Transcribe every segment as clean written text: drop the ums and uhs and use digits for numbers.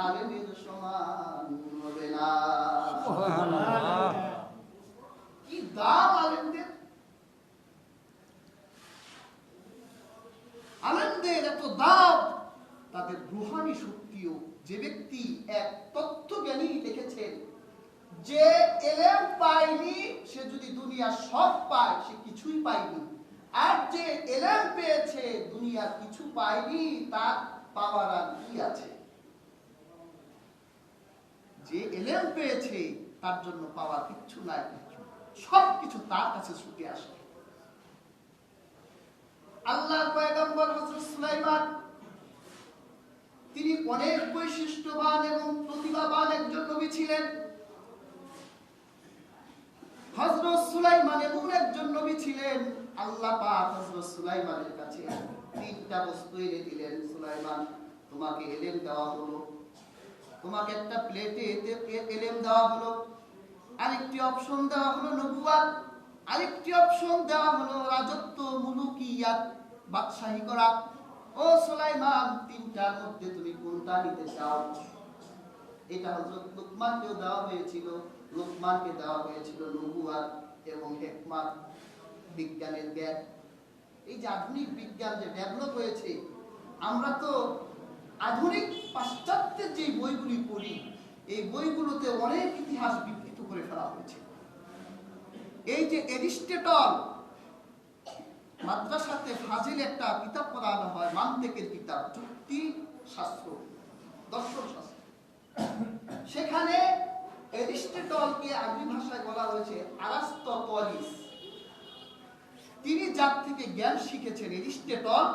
আলেমের সমান হবে না। কি দাম আলেমদের! আলেমদের এত দাম, তাদের রুহানি শক্তিও। যে ব্যক্তি এক তত্ত্বজ্ঞানী লিখেছেন যে এলেম পায়নি সে যদি দুনিয়া সব পায় সে কিছুই পায়নি, আর যে এলেম পেয়েছে দুনিয়া কিছু পায়নি তার পাওয়ার আর কি আছে? যে এলেম পেয়েছে তার জন্য পাওয়ার কিচ্ছু নাই, সবকিছু তার কাছে ছুটে আসে। আল্লাহর পয়গম্বর হযরত সুলাইমান, তিনি অনেক বৈশিষ্ট্যবান এবং প্রতিভাবান একজন নবী ছিলেন। হযরত সুলাইমান এমন একজন নবী ছিলেন, আল্লাহ পাক হযরত সুলাইমানের কাছে তিনটা বস্তু এনে দিলেন। সুলাইমান, তোমাকে এলেম দেওয়া হলো, তোমাকে একটা প্লেটে এলেম দেওয়া হলো, আরেকটি অপশন দেওয়া হলো নবুয়ত, আরেকটি অপশন দেওয়া হলো রাজত্ব, মুলুকিয়াত, বাদশাহী করা। ও সুলাইমান, তিনটার মধ্যে তুমি কোনটা নিতে চাও? এটা হযরত লুকমানকেও দেওয়া হয়েছিল। লুকমানকে দেওয়া হয়েছিল নবুয়ত এবং হিকমত, বিজ্ঞানের জ্ঞান। এই যে আধুনিক বিজ্ঞান যে ডেভেলপ হয়েছে, আমরা তো আধুনিক পাশ্চাত্যের যে বইগুলি পড়ি, এই বইগুলোতে অনেক ইতিহাস বিকৃত করে ফেলা হয়েছে। এই যে এরিস্টটল, মাদ্রাসাতে ফাজিল একটা কিতাব পড়ানো হয়, মান্তেকের কিতাব, যুক্তি শাস্ত্র, দর্শন শাস্ত্র। সেখানে এরিস্টটলকে আরবি ভাষায় বলা হয়েছে আরাস্তোটলিস। তিনি যার থেকে জ্ঞান শিখেছেন, এরিস্টটল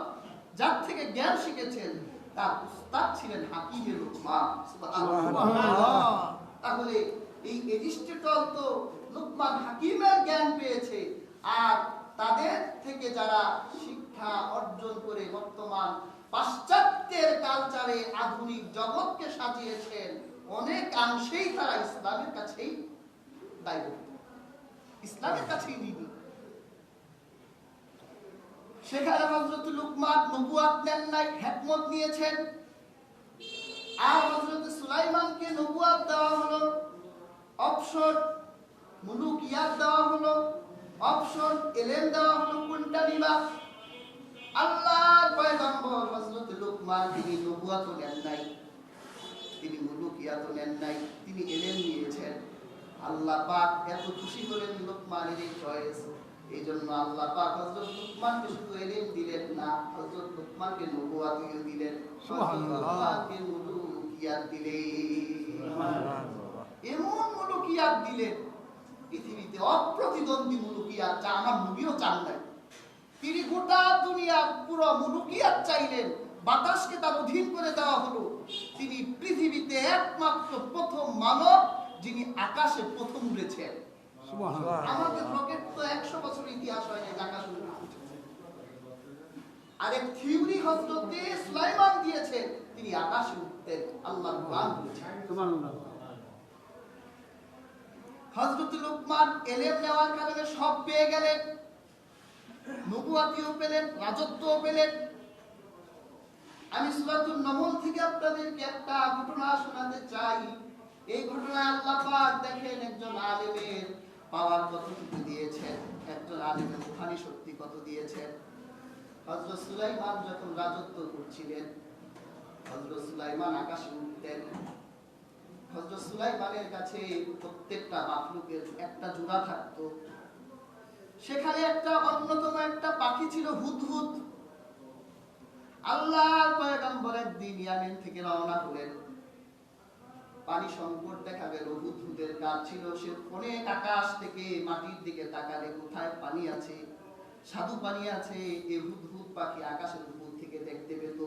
যার থেকে জ্ঞান শিখেছেন, তার উস্তাদ ছিলেন হাকিম লুকমান। সুবহানাল্লাহ। তাহলে এই এরিস্টটল তো লুকমান হাকিমের জ্ঞান পেয়েছে, আর তাদের থেকে যারা শিক্ষা অর্জন করে বর্তমান পাশ্চাত্যের কালচারে আধুনিক জগৎকে সাজিয়েছেন, অনেকাংশেই তারা ইসলামের কাছেই দায়বদ্ধ, ইসলামের কাছেই ঋণী। সেখানে হযরত লুকমান নবুয়ত নেন নাই, হিকমত নিয়েছেন। আর হযরত সুলাইমানকে নবুয়ত দেওয়া হলো, অপশন মুলুকিয়াত দেওয়া হলো, অপশন এলেম দেওয়া হলো, কোনটা নিবা? আল্লাহর পয়গম্বর হযরত লুকমান, তিনি নবুয়ত নেন নাই, তিনি মুলুকিয়াত নেন নাই, তিনি এলেম নিয়েছেন। আল্লাহ পাক এত খুশি হলেন লুকমানের এই চয়েস, এই জন্য আল্লাহ পাক হযরত লুকমানকে শুধু এলেম দিলেন না, হযরত লুকমানকে নবুয়তও দিলেন, সুবহানাল্লাহকে মুলুকিয়াত দিলেন। এমন মুলুকিয়াত দিলেন, পৃথিবীতে অপ্রতিদ্বন্দ্বী মুলুকিয়াত, যা আমার নবীও চান নাই। তিনি গোটা দুনিয়া পুরো মুলুকিয়াত চাইলেন, বাতাসকে তার অধীন করে দেওয়া হলো। তিনি পৃথিবীতে একমাত্র প্রথম মানব যিনি আকাশে প্রথম উড়েছেন। আমাদের রকেট তো 100 বছর ইতিহাস হয়নি আকাশে উঠেছে। আরেক থিওরি হযরত সুলাইমান দিয়েছেন, তিনি আকাশে উঠতেন, আল্লাহর কোরআন বলেছেন। সুবহানাল্লাহ। হযরত লুকমান এলেম নেওয়ার কারণে সব পেয়ে গেলেন, নবুয়তও পেলেন, রাজত্বও পেলেন। আমি সূরাতুন নমল থেকে আপনাদেরকে একটা ঘটনা শোনাতে চাই। এই ঘটনায় আল্লাহ পাক দেখেন একজন আলেমের পাওয়ার কতটুকু দিয়েছেন, একজন আলেমের রূহানি শক্তি কত দিয়েছেন। হযরত সুলাইমান যখন রাজত্ব করছিলেন, হযরত সুলাইমান আকাশে উঠতেন। হযরত সুলাইমানের কাছে প্রত্যেকটা মাখলুকের একটা জোড়া থাকতো। সেখানে একটা অন্যতম একটা পাখি ছিল হুদহুদ। আল্লাহর পয়গম্বর একদিন ইয়ামেন থেকে রওনা হলেন। পানি সংকট দেখা গেল, হুদহুদের কাজ ছিল সে অনেক আকাশ থেকে মাটির দিকে তাকালে কোথায় পানি আছে, স্বাদু পানি আছে, এই হুদহুদ পাখি আকাশের উপর থেকে দেখতে পেত।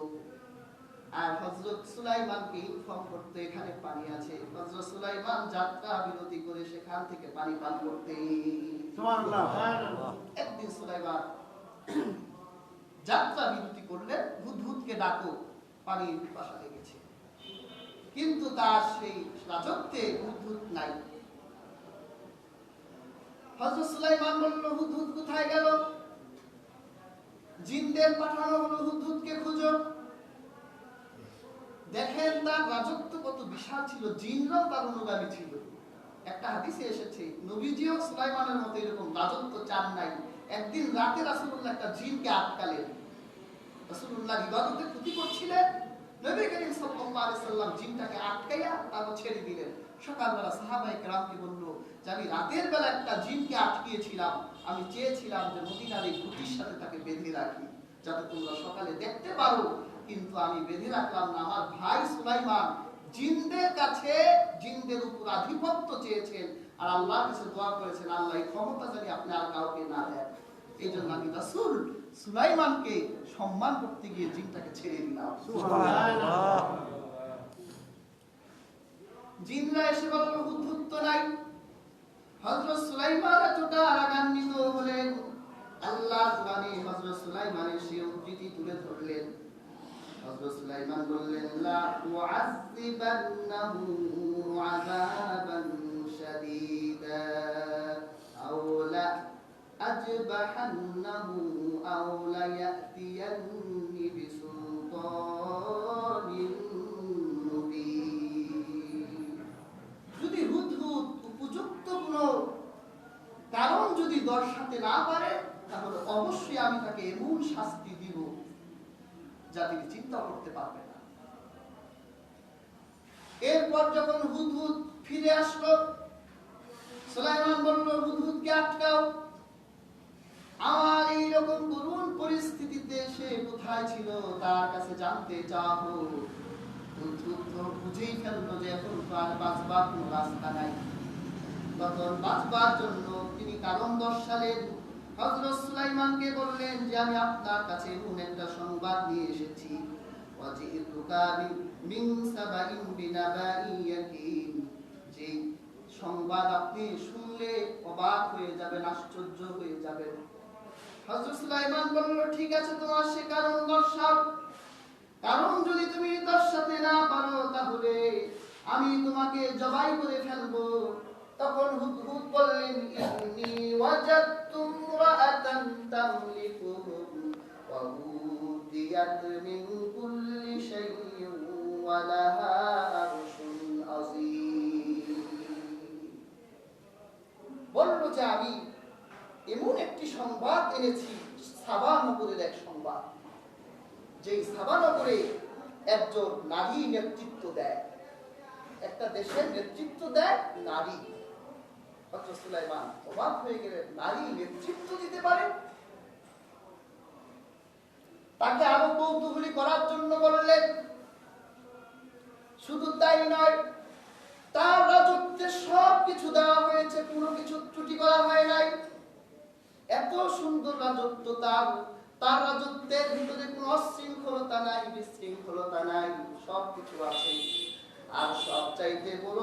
আর হযরত সুলাইমানকে ইনফর্ম করতে এখানে পানি আছে। হযরত সুলাইমান যাত্রা বিরতি করে সেখান থেকে পানি পান করতেন। সুবহানাল্লাহ। একদিন সুলাইমান যাত্রা বিরতি করলেন, হুদহুদকে ডাকো, পানির পিপাসা লেগেছে। কিন্তু তার সেই রাজত্বে হুদহুদ নাই। হযরত সুলাইমান বলল, হুদহুদ কোথায় গেল? জিনদের পাঠানো হলো, হুদহুদকে খুঁজো। দেখেন তার রাজত্ব কত বিশাল ছিল, জিনরাও তার অনুগামী ছিল। একটা হাদিসে এসেছে নবীজিও সুলাইমানের মতো এরকম রাজত্ব চান নাই। একদিন রাতে রাসূলুল্লাহ একটা জিনকে আটকালেন। রাসূলুল্লাহ ইবাদতে ক্ষতি করছিলেন, নবী করিম সাল্লাল্লাহু আলাইহি সাল্লাম জিনটাকে আটকাইয়া তারপর ছেড়ে দিলেন। সকালবেলা সাহাবায়ে কেরামকে বলল যে আমি রাতের বেলা একটা জিনকে আটকিয়েছিলাম, আমি চেয়েছিলাম যে মদিনার এই খুঁটির সাথে তাকে বেঁধে রাখি যাতে তোমরা সকালে দেখতে পারো, কিন্তু আমি বেঁধে রাখলাম না। আমার ভাই সুলাইমান জিনদের কাছে জিনদের উপর আধিপত্য চেয়েছেন আর আল্লাহর কাছে দোয়া করেছেন আল্লাহ এই ক্ষমতা জানি আপনি আর কাউকে না দেন। এই জন্য আমি রাসূল সুলাইমানকে সম্মান করতে গিয়ে জিনটাকে ছেড়ে দিলাম। সুবহানাল্লাহ। জিনরা এসে বলল হুদহুদ তো নাই। হযরত সুলাইমান এতটা রাগান্বিত হলেন, আল্লাহ কোরআনে হযরত সুলাইমানের সেই উদ্ধৃতি তুলে ধরলেন। হযরত সুলাইমান বললেন লা উআযিবান্নাহু আযাবান শাদীদা আও লা আযবাহান্নাহু আও লা ইয়াতিয়ান্নি বিসুলতানিন মুবিন। যদি হুদহুদ উপযুক্ত কোনো কারণ যদি দর্শাতে না পারে তাহলে অবশ্যই আমি তাকে এমন শাস্তি দিব যা তিনি চিন্তা করতে পারবে না। এরপর যখন হুদহুদ ফিরে আসলো, সুলাইমান বলল হুদহুদকে আটকাও। আমার এইরকম করুণ পরিস্থিতিতে সে কোথায় ছিল তার কাছে জানতে চাও। হুদহুদ তো বুঝেই ফেললো যে এখন তো আর বাঁচবার কোনো রাস্তা নাই। তখন বাঁচবার জন্য তিনি কারণ দর্শালেন। হযরত সুলাইমানকে বললেন যে আমি আপনার কাছে এমন একটা সংবাদ নিয়ে এসেছি, ওয়াজিতুকা মিন সাবাইন বিনাবাই ইয়াকিন, যে সংবাদ আপনি শুনলে অবাক হয়ে যাবেন, আশ্চর্য হয়ে যাবেন। হযরত সুলাইমান বলল ঠিক আছে তোমার সে কারণ দর্শাও। কারণ যদি তুমি দর্শাতে না পারো তাহলে আমি তোমাকে জবাই করে ফেলবো। তখন হুদহুদ বললেন ইন্নী ওয়াজাদতু ইমরাআতান তামলিকুহুম ওয়া উতিয়াত মিন কুল্লি শাইইন ওয়া লাহা আরশুন আযীম। বলল যে আমি এমন একটি সংবাদ এনেছি, সাবা নগরের এক সংবাদ, যেই সাবা নগরে একজন নারী নেতৃত্ব দেয়। একটা দেশের নেতৃত্ব দেয় নারী। হযরত সুলাইমান অবাক হয়ে গেলেন, নারী নেতৃত্ব দিতে পারে? তাকে আরো কৌতূহলী করার জন্য বললেন। শুধু তাই নয়, তার রাজত্বে সবকিছু দেওয়া হয়েছে, কোনো কিছু ত্রুটি করা হয় নাই। এত সুন্দর রাজত্ব তার রাজত্বের ভিতরে কোনো অশৃঙ্খলতা নাই, বিশৃঙ্খলতা নাই, সবকিছু আছে। আর সবচাইতে বড়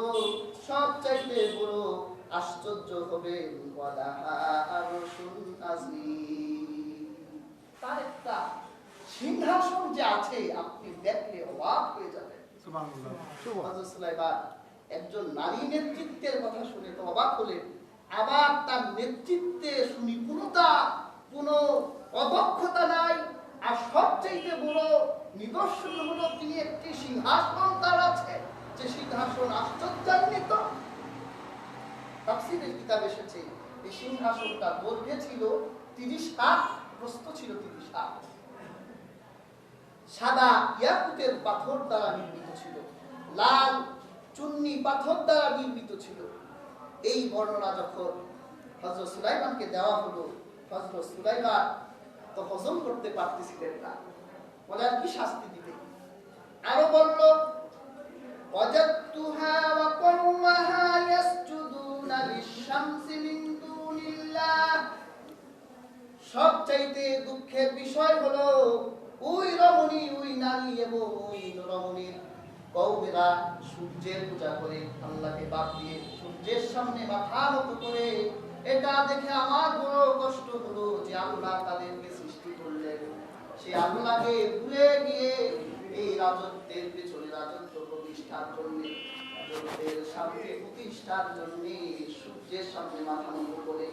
আশ্চর্য হবে তার একটা সিংহাসন যে আছে আপনি দেখলে অবাক হয়ে যাবেন। হযরত সুলাইমান একজন নারী নেতৃত্বের কথা শুনে তো অবাক হলেন, আবার তার নেতৃত্বে সুনিপুণতা, কোনো অদক্ষতা নাই। আর সবচেয়ে বড় নিদর্শন হলো তিনি একটি সিংহাসন তার আছে, যে সিংহাসন আশ্চর্যান্বিত। তাফসীরের কিতাব এসেছে এই সিংহাসনটা দৈর্ঘ্যে ছিল 30 হাত, প্রস্থ ছিল 30 হাত। সাদা ইয়াকুতের পাথর দ্বারা নির্মিত ছিল, লাল চুন্নি পাথর দ্বারা নির্মিত ছিল। এই বর্ণনা যখন হযরত সুলাইমানকে দেওয়া হলো, হযরত সুলাইমান তো হজম করতে পারতেছিলেন না, বলে আর কি শাস্তি দিবে। আরো বলল ওয়াজাদতুহা ওয়া কওমাহা ইয়াসজুদুনা লিশ-শামসি মিন দুনিল্লাহ। সবচাইতে দুঃখের বিষয় হলো ওই রমণী, ওই নারী এবং ওই রমণীর কওমেরা সূর্যের পূজা করে, আল্লাহকে বাদ দিয়ে সূর্যের সামনে মাথা নত করে। এটা দেখে আমার বড় কষ্ট হলো যে আল্লাহ তাদেরকে সৃষ্টি করলেন, সে আল্লাহকে ভুলে গিয়ে এই রাজত্বের পেছনে, রাজত্ব প্রতিষ্ঠার জন্য, রাজত্বের শান্তি প্রতিষ্ঠার জন্য সূর্যের সামনে মাথা নত করে।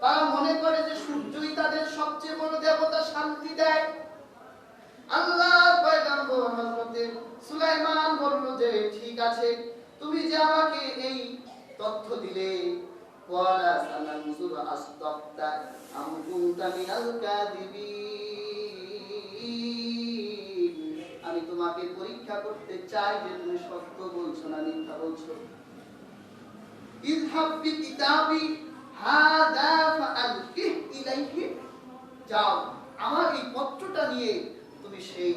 তারা মনে করে যে সূর্যই তাদের সবচেয়ে বড় দেবতা, শান্তি দেয়। আল্লাহর পয়গম্বর হযরত সুলাইমান বলল যে ঠিক আছে, তুমি যে আমাকে এই তথ্য দিলে, ওয়ালা সানানজুর আসদাক্তা আম কুনতা মিনাল কাযিবিন, আমি তোমাকে পরীক্ষা করতে চাই যে তুমি সত্য বলছো না মিথ্যা বলছো। ইযহাব বিকিতাবি হাদা ফাআলকিহ ইলাইহি, যাও আমার এই পত্রটা নিয়ে তুমি সেই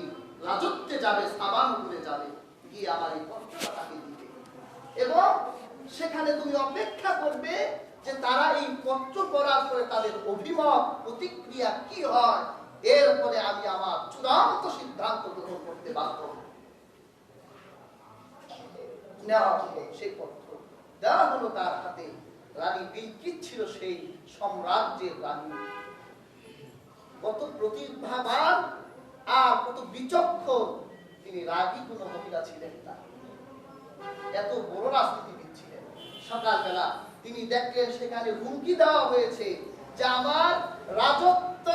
রাজত্বে যাবে, সাবানপুরে যাবে, গিয়ে আমার এই পত্রটা তাকে দিবে এবং সেখানে তুমি অপেক্ষা করবে যে তারা এই পত্র পড়ার পরে তাদের অভিমত প্রতিক্রিয়া কি হয়, এরপরে আমি আমার চূড়ান্ত সিদ্ধান্ত গ্রহণ করতে বাধ্য হব। নেওয়া হলো সেই পত্র, দেওয়া হলো তার হাতে। রানী বিলকিস ছিল সেই সাম্রাজ্যের রানী। কত প্রতিভাবান আর কত বিচক্ষণ, তিনি রাগী কোনো মহিলা ছিলেন না, এত বড় রাজনীতিবিদ ছিলেন। সকালবেলা তিনি দেখলেন সেখানে হুমকি দেওয়া হয়েছে যে আমার রাজত্ব,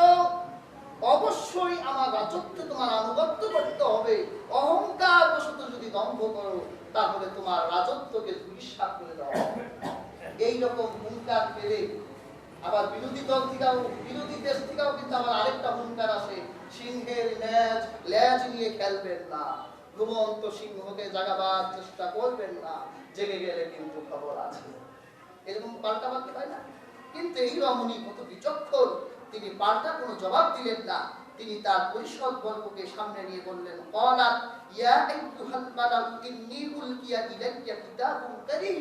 অবশ্যই আমার রাজত্বে তোমার আনুগত্য করতে হবে, অহংকার বশত যদি দম্ভ করো তাহলে তোমার রাজত্বকে ধূলিসাৎ করে দেওয়া হবে। এইরকম হুঙ্কার পেলে আবার বিরোধী দল থেকেও, বিরোধী দেশ থেকেও কিন্তু আবার আরেকটা হুঙ্কার আসে, সিংহের লেজ নিয়ে খেলবেন না, ঘুমন্ত সিংহকে জাগাবার চেষ্টা করবেন না, জেগে গেলে কিন্তু খবর আছে। এরকম পাল্টা বাক্য হয় না? কিন্তু এই রমণী কত বিচক্ষণ, তিনি পাল্টা কোনো জবাব দিলেন না। তিনি তার পরিষদ বর্গকে সামনে নিয়ে বললেন, ক্বালাত ইয়া আইয়ুহাল মালাউ ইন্নী উলকিয়া ইলাইয়া কিতাবুন কারীম,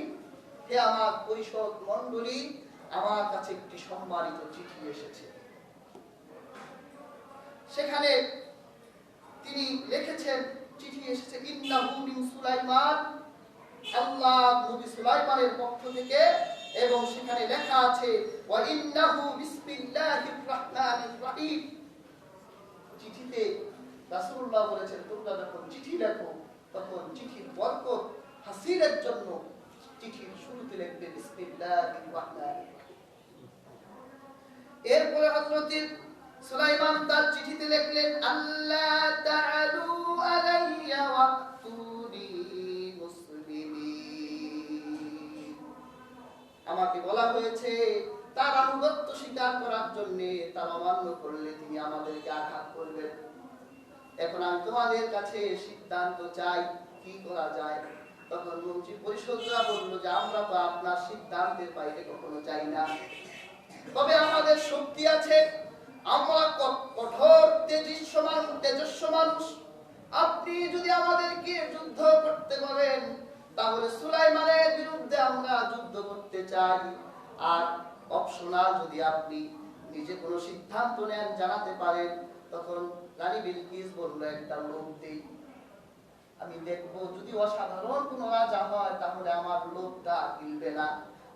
হে আমার পরিষদ মণ্ডলী, আমার কাছে একটি সম্মানিত চিঠি এসেছে। সেখানে তিনি লিখেছেন, চিঠি এসেছে ইন্নাহু মিন সুলাইমান, আল্লাহ নবী সুলাইমানের পক্ষ থেকে, এবং সেখানে লেখা আছে ওয়া ইন্নাহু বিসমিল্লাহির রাহমানির রহিম। চিঠিতে রাসূলুল্লাহ বলেছেন, তোমরা যখন চিঠি লেখো তখন চিঠির বরকত হাসিলের জন্য চিঠির শুরুতে লিখবে বিসমিল্লাহির রাহমানির রহিম। এরপরে হযরত সুলাইমান তার চিঠিতে লিখলেন, আল্লাহ তাআলু আলাইয়া ওয়াতুনি মুসলিমিন। আমাকে বলা হয়েছে তার আনুগত্য স্বীকার করার জন্য, তার অমান্য করলে তিনি আমাদেরকে আঘাত করবেন। এখন আমি তোমাদের কাছে সিদ্ধান্ত চাই, কি করা যায়। তখন মন্ত্রী পরিষদরা বলল যে আমরা তো আপনার সিদ্ধান্তের বাইরে কখনো যাই না, তবে আমাদের শক্তি আছে, আমরা কঠোর তেজস্ব মানুষ। আপনি যদি আমাদেরকে যুদ্ধ করতে বলেন তাহলে সুলাইমানের বিরুদ্ধে আমরা যুদ্ধ করতে চাই, আর অপশনাল যদি আপনি নিজে কোনো সিদ্ধান্ত নেন, জানাতে পারেন। তখন রানী বিলকিস বলল, একটা লোক দেই, আমি দেখবো যদি অসাধারণ কোন রাজা হয় তাহলে আমার লোকটা গিলবে না,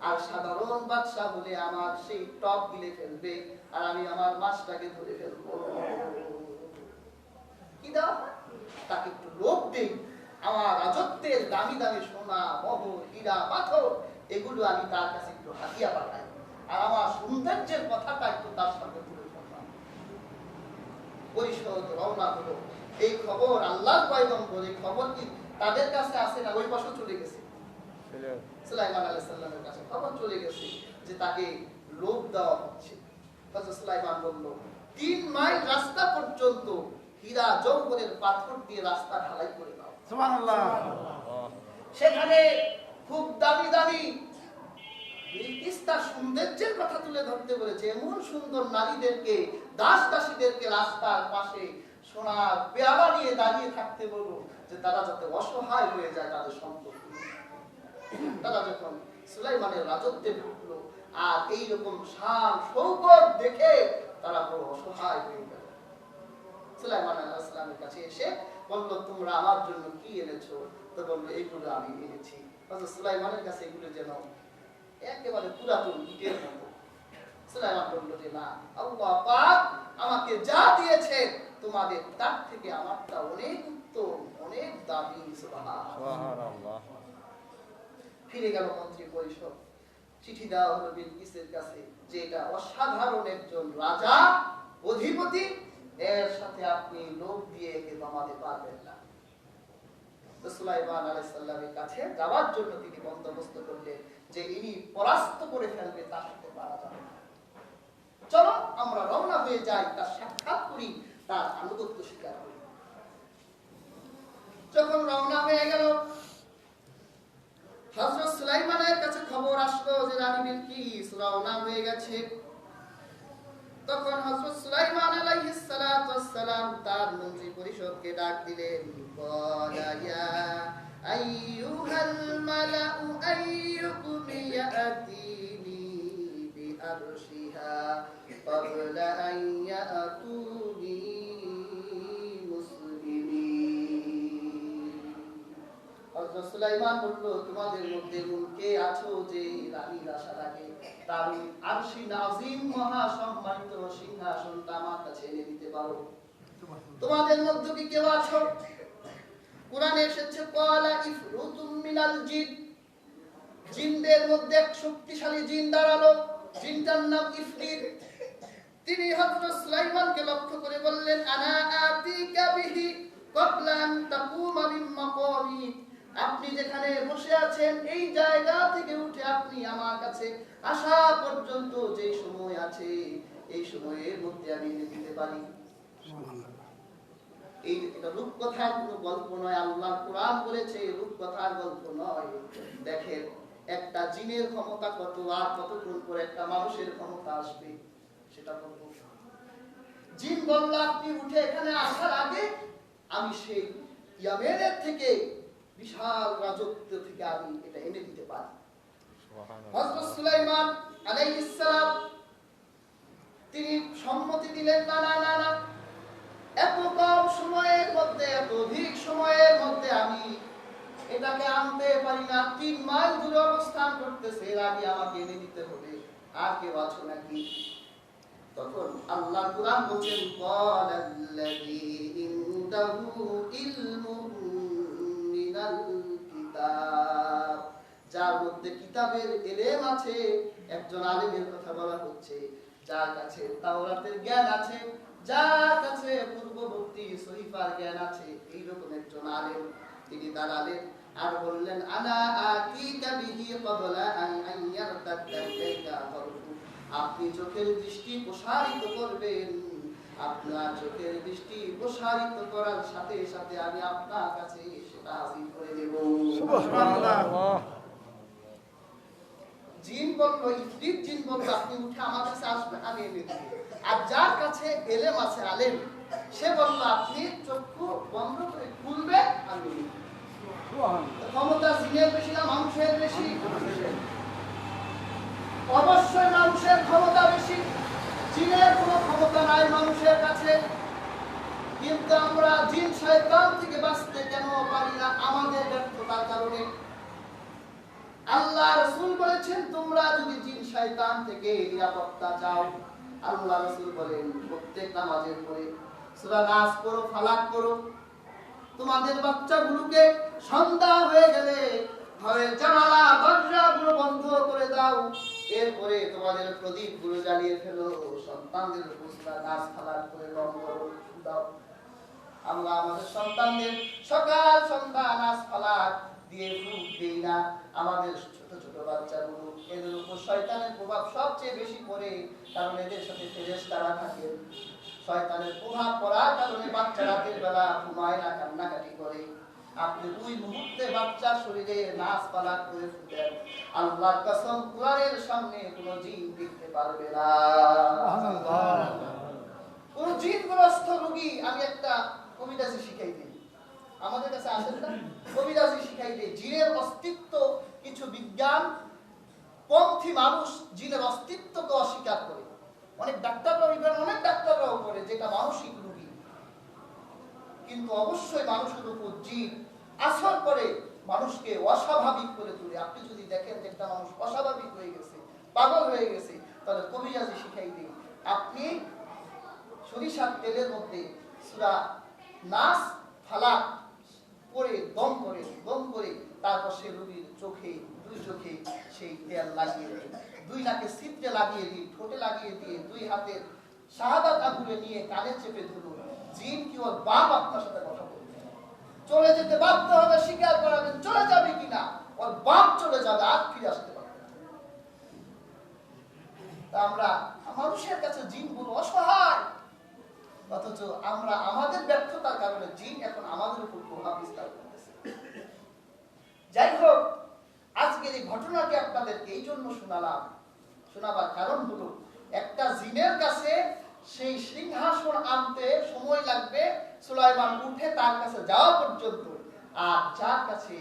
আর সাধারণ বাদশা হলে আমার সেই টপ গিলে ফেলবে, আর আমি আমার মাছটাকে ধরে ফেলবো। কি দাও, তাকে একটু লোক দেই, আমার রাজত্বের দামি দামি সোনা, মোহর, হীরা, পাথর, এগুলো আমি তার কাছে একটু হাতিয়া পাঠাই, আর আমার সৌন্দর্যের কথাটা একটু তার সাথে তুলে ধরলাম। পরিষদ রওনা হলো। এই খবর আল্লাহর পয়গম্বর, এই খবর কি তাদের কাছে আসে না, ওই পাশে চলে গেছে, সুলাইমান আলাইহিস সালামের কাছে খবর চলে গেছে যে তাকে লোভ দেওয়া হচ্ছে। হযরত সুলাইমান বলল, 3 মাইল রাস্তা পর্যন্ত হীরা জওহরের পাথর দিয়ে রাস্তা ঢালাই করে দাও। সুবহানাল্লাহ। সেখানে খুব দামি দামি বিলকিস তার সৌন্দর্যের কথা তুলে ধরতে বলেছে, এমন সুন্দর নারীদেরকে, দাস দাসীদেরকে রাস্তার পাশে সোনার পেয়ালা নিয়ে দাঁড়িয়ে থাকতে বলো, যে তারা যাতে অসহায় হয়ে যায় তাদের সম্পত্তি। তারা যখন সুলাইমানের রাজত্বে ঢুকলো আর এইরকম শান শৌকত দেখে তারা বড় অসহায় হয়ে গেল। সুলাইমান আলাইহিস সালামের কাছে এসে বলল, তোমরা আমার জন্য কি এনেছো? তো বলল, এইগুলো আমি এনেছি। হযরত সুলাইমানের কাছে এগুলো যেন একেবারে পুরাতন ইটের মতো। সুলাইমান বলল যে না, আল্লাহ পাক আমাকে যা দিয়েছে তোমাদের তার থেকে আমারটা অনেক উত্তম, অনেক দামি। সুবহানাল্লাহ। ফিরে গেল মন্ত্রী পরিষদ। চিঠি দেওয়া হলো বিলকিসের কাছে যে এটা অসাধারণ একজন রাজা, অধিপতি, এর সাথে আপনি লোক দিয়ে একে দমাতে পারবেন না। তো সুলাইমান আলাইহিস সালামের কাছে যাওয়ার জন্য তিনি বন্দোবস্ত করলেন যে ইনি পরাস্ত করে ফেলবে, তার সাথে পারা যাবে না। চলো আমরা রওনা হয়ে যাই, তার সাক্ষাৎ করি, তার আনুগত্য স্বীকার করি। যখন রওনা হয়ে গেল, হযরত সুলাইমানের কাছে খবর আসলো যে রানী বিলকিস রওনা হয়ে গেছে। তখন হযরত সুলাইমান আলাইহিস সালাতু ওয়াস সালাম তার মন্ত্রী পরিষদকে ডাক দিলেন, ক্বালা ইয়া আইয়ুহাল মালাউ আইয়ুকুম ইয়াতিনি বিআরশিহা ক্বাবলা আন ইয়াতুনি মুসলিমিন। হযরত সুলাইমান বলল, তোমাদের মধ্যে কে আছো যে রানীর আশা রাখে, তার আরশি নাযিম মহা সম্মানিত সিংহাসনটা আমার কাছে এনে দিতে পারো? তোমাদের মধ্যে কি কেউ আছো? কোরআনে এসেছে ক্বালা ইফরুতুম মিনাল জিন, জিনদের মধ্যে এক শক্তিশালী জিন দাঁড়ালো, জিনটার নাম ইফরিত। তিনি হযরত সুলাইমানকে লক্ষ্য করে বললেন, আনা আতিকা বিহি ক্বাবলা আন তাকুমা মিন মাকামি, আপনি যেখানে বসে আছেন এই জায়গা থেকে উঠে আপনি আমার কাছে আসা পর্যন্ত যে সময় আছে এই সময়ের মধ্যে আমি এনে দিতে পারি। এটা রূপকথার কোনো গল্প নয়, আল্লাহ কোরআন বলেছে রূপকথার গল্প নয়। দেখেন একটা জিনের ক্ষমতা কত, আর কতক্ষণ পরে একটা মানুষের ক্ষমতা আসবে সেটা কত। জিন বলল, আপনি উঠে এখানে আসার আগে আমি সেই ইয়ামেনের থেকে বিশাল রাজত্ব থেকে আমি এটা এনে দিতে পারি। হযরত সুলাইমান আলাইহিস সালাম তিনি সম্মতি দিলেন, না না না না, এত কম সময়ের মধ্যে, এত অধিক সময়ের মধ্যে আমি এটাকে আনতে পারি না। 3 মাইল দূরে অবস্থান করতেছে, এর আগে আমাকে এনে দিতে হবে। আর কেউ আছো নাকি? তখন আল্লাহ কুরআন বলেন, ক্বালাল্লাযী ইনদাহু ইলমুন মিনাল কিতাব, যার মধ্যে কিতাবের ইলম আছে, একজন আলেমের কথা বলা হচ্ছে, যার কাছে তাওরাতের জ্ঞান আছে, যার কাছে পূর্ববর্তী সহিফার জ্ঞান আছে, এইরকম একজন আলেম তিনি দাঁড়ালেন আর বললেন, আনা আতিকা বিহি ক্বাবলা আন ইয়ারতাদ্দা ইলাইকা তারফু, আপনি চোখের দৃষ্টি প্রসারিত করবেন, আপনার চোখের দৃষ্টি প্রসারিত করার সাথে সাথে আমি আপনার কাছে সেটা হাজির করে দেব। সুবহানাল্লাহ। জিন বলল, ইফরিত জিন বলল, আপনি উঠে আমার কাছে আসবেন, আমি এনে দেব। আর যার কাছে ইলম আছে, আলেম, সে বলল আপনি চক্ষু বন্ধ করে খুলবেন, আমি এনে দেব। ক্ষমতা জিনের বেশি না মানুষের বেশি? অবশ্যই মানুষের ক্ষমতা বেশি, জিনের কোনো ক্ষমতা নাই মানুষের কাছে। কিন্তু আমরা জিন শয়তান থেকে বাঁচতে কেন পারি না? আমাদের ব্যর্থতার কারণে। আল্লাহ রাসূল বলেছেন, তোমরা যদি জিন শয়তান থেকে নিরাপত্তা চাও, আল্লাহ রাসূল বলেন প্রত্যেক নামাজের পরে সূরা নাস পড়ো, ফালাক পড়ো। তোমাদের বাচ্চাগুলোকে সন্ধ্যা হয়ে গেলে ঘরের জানালা দরজাগুলো বন্ধ করে দাও, এরপরে তোমাদের প্রদীপগুলো জ্বালিয়ে ফেলো, সন্তানদের উপর সূরা নাস ফালাক করে রং করো, দাও। আমরা আমাদের সন্তানদের সকাল সন্ধ্যা নাস ফালাক দিয়ে ফুক দেই না। আমাদের ছোট ছোট বাচ্চাগুলো, এদের উপর শয়তানের প্রভাব সবচেয়ে বেশি পড়ে, কারণ এদের সাথে ফেরেশতারা থাকে। শয়তানের প্রভাব পড়ার কারণে বাচ্চা রাতের বেলা ঘুমায় না, কান্নাকাটি করে। আপনি 2 মুহূর্তে বাচ্চার শরীরে নাস ফালাক করে ফুটেন, আল্লাহর কসম কোরআনের সামনে কোনো জিন দেখতে পারবে না। কোন জিনগ্রস্ত রোগী আমি একটা কবিরাজি শিখাই দিই, আমাদের কাছে আসেন না, কবিরাজি শিখাই দিই। জিনের অস্তিত্ব, কিছু বিজ্ঞান পন্থী মানুষ জিনের অস্তিত্বকে অস্বীকার করে। অনেক ডাক্তাররাও, অনেক ডাক্তাররাও করে যেটা মানসিক রোগী, কিন্তু অবশ্যই মানুষের উপর জিন আসর করে, মানুষকে অস্বাভাবিক করে তোলে। আপনি যদি দেখেন যে একটা মানুষ অস্বাভাবিক হয়ে গেছে, পাগল হয়ে গেছে, তাহলে কবিরাজি শিখাই দিই, আপনি সরিষার তেলের মধ্যে সূরা নাস ফালাক পরে দম করে তারপর সে রোগীর চোখে, 2 চোখে সেই তেল লাগিয়ে দিন, 2 নাকে ছিদ্রে লাগিয়ে দিন, ঠোঁটে লাগিয়ে দিয়ে 2 হাতের শাহাদাত আঙ্গুলে নিয়ে কানে চেপে ধরুন। জিন কি ওর বাপ আপনার সাথে কথা বলবে? চলে যেতে বাধ্য হবে, স্বীকার করাবেন চলে যাবে কিনা, ওর বাপ চলে যাবে, আর ফিরে আসতে পারবে না। তা আমরা মানুষের কাছে জিনগুলো অসহায়, অথচ আমরা আমাদের ব্যর্থতার কারণে জিন এখন আমাদের উপর প্রভাব বিস্তার করতেছে। যাই হোক, আজকের এই ঘটনাটি আপনাদেরকে এই জন্য শোনাবার কারণ হলো, একটা জিনের কাছে সেই সিংহাসন আনতে সময় লাগবে সুলাইমান উঠে তার কাছে যাওয়া পর্যন্ত, আর যার কাছে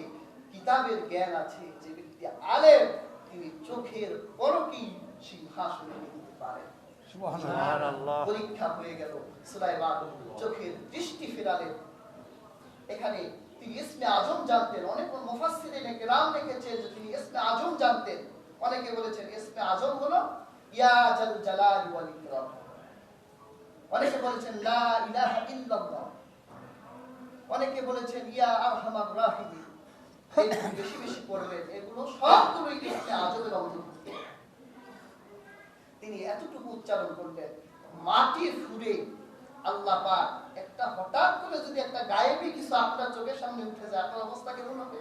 কিতাবের জ্ঞান আছে, যে ব্যক্তি আলেম, তিনি চোখের পলকেই সিংহাসনে নিতে পারেন। সুবহানাল্লাহ। পরীক্ষা হয়ে গেল, সুলাইমান চোখের দৃষ্টি ফেরালেন। এখানে তিনি ইসমে আজম জানতেন। অনেক মুফাসসিরিন কেরাম লিখেছেন যে তিনি ইসমে আজম জানতেন। অনেকে বলেছেন ইসমে আজম হলো ইয়া জাল জালাল ওয়াল ইকরাম, অনেকে বলেছেন লা ইলাহা ইল্লাল্লাহ, অনেকে বলেছেন ইয়া আরহামার রাহিমিন। এই বেশি বেশি পড়বেন, এগুলো সবগুলোই ইসমে আজমের অন্তর্ভুক্ত। তিনি এতটুকু উচ্চারণ করলেন, মাটির ফুরে আল্লাহ পাক একটা হঠাৎ করে যদি একটা গায়েবী কিছু আপনার চোখের সামনে উঠে যায়, আপনার অবস্থা কেমন হবে?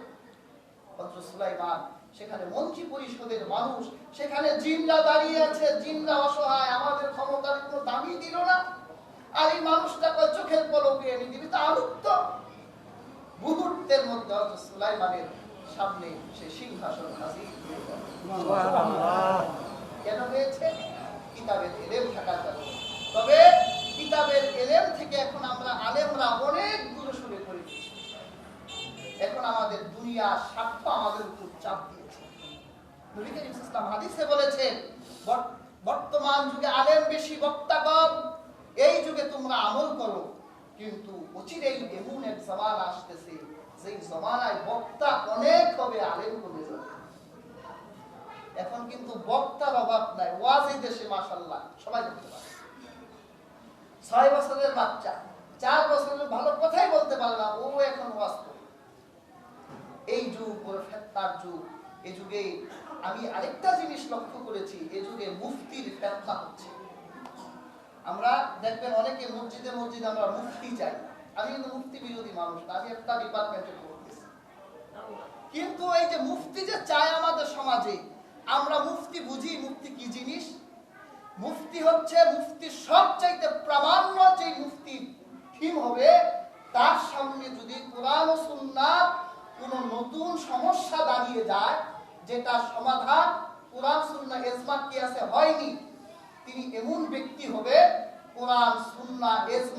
হযরত সুলাইমান সেখানে মন্ত্রী পরিষদের মানুষ, সেখানে জিনরা দাঁড়িয়ে আছে, জিনরা অসহায়, আমাদের ক্ষমতার কোনো দামই দিল না, আর এই মানুষটাকে চোখের পলকে এনে দিবি, তা আলুপ্ত। মুহূর্তের মধ্যে হযরত সুলাইমানের সামনে সে সিংহাসন হাজির হয়ে গেল। সুবহানাল্লাহ। কেন হয়েছে? কিতাবের ইলম থাকার কারণে। তবে কিতাবের ইলম থেকে এখন আমরা আলেমরা অনেক দূরে সরে পড়েছি। এখন আমাদের দুনিয়ার স্বার্থ আমাদের উপর চাপ দিয়েছে। নবী করিম সাল্লাল্লাহু আলাইহি ওয়াসাল্লাম হাদিসে বলেছেন, বর্তমান যুগে আলেম বেশি, বক্তা কম, এই যুগে তোমরা আমল করো। কিন্তু অচিরেই এমন এক জামানা আসতেছে, যেই জামানায় বক্তা অনেক হবে, আলেম কমে যাবে। এখন কিন্তু বক্তার অভাব নাই, ওয়াজ এই দেশে মাশাআল্লাহ সবাই করতে পারে। 6 বছরের বাচ্চা 4 বছরের ভালো কথাই বলতে পারে না, ও এখন ওয়াজ করে। এই যুগ বড় ফেতনার যুগ। এই যুগে আমি আরেকটা জিনিস লক্ষ্য করেছি, এই যুগে মুফতির ফেতনা হচ্ছে। আমরা দেখবেন অনেকে মসজিদে আমরা মুফতি চাই। আমি কিন্তু মুফতি বিরোধী মানুষ না, আমি একটা ডিপার্টমেন্টে পড়তেছি। কিন্তু এই যে মুফতি যে চায় আমাদের সমাজে, আমরা মুফতি বুঝি মুফতি কি জিনিস? মুফতি হচ্ছে, মুফতির সবচাইতে প্রামাণ্য যে মুফতি থিম হবে, তার সামনে যদি কোরআন ও সুন্নাহ কোন নতুন সমস্যা দাঁড়িয়ে যায়, যেটা সমাধান কোরআন সুন্নাহ ইজমা কিয়াসে হয়নি, তিনি এমন ব্যক্তি হবে, কোরআন সুন্নাহ ইজমা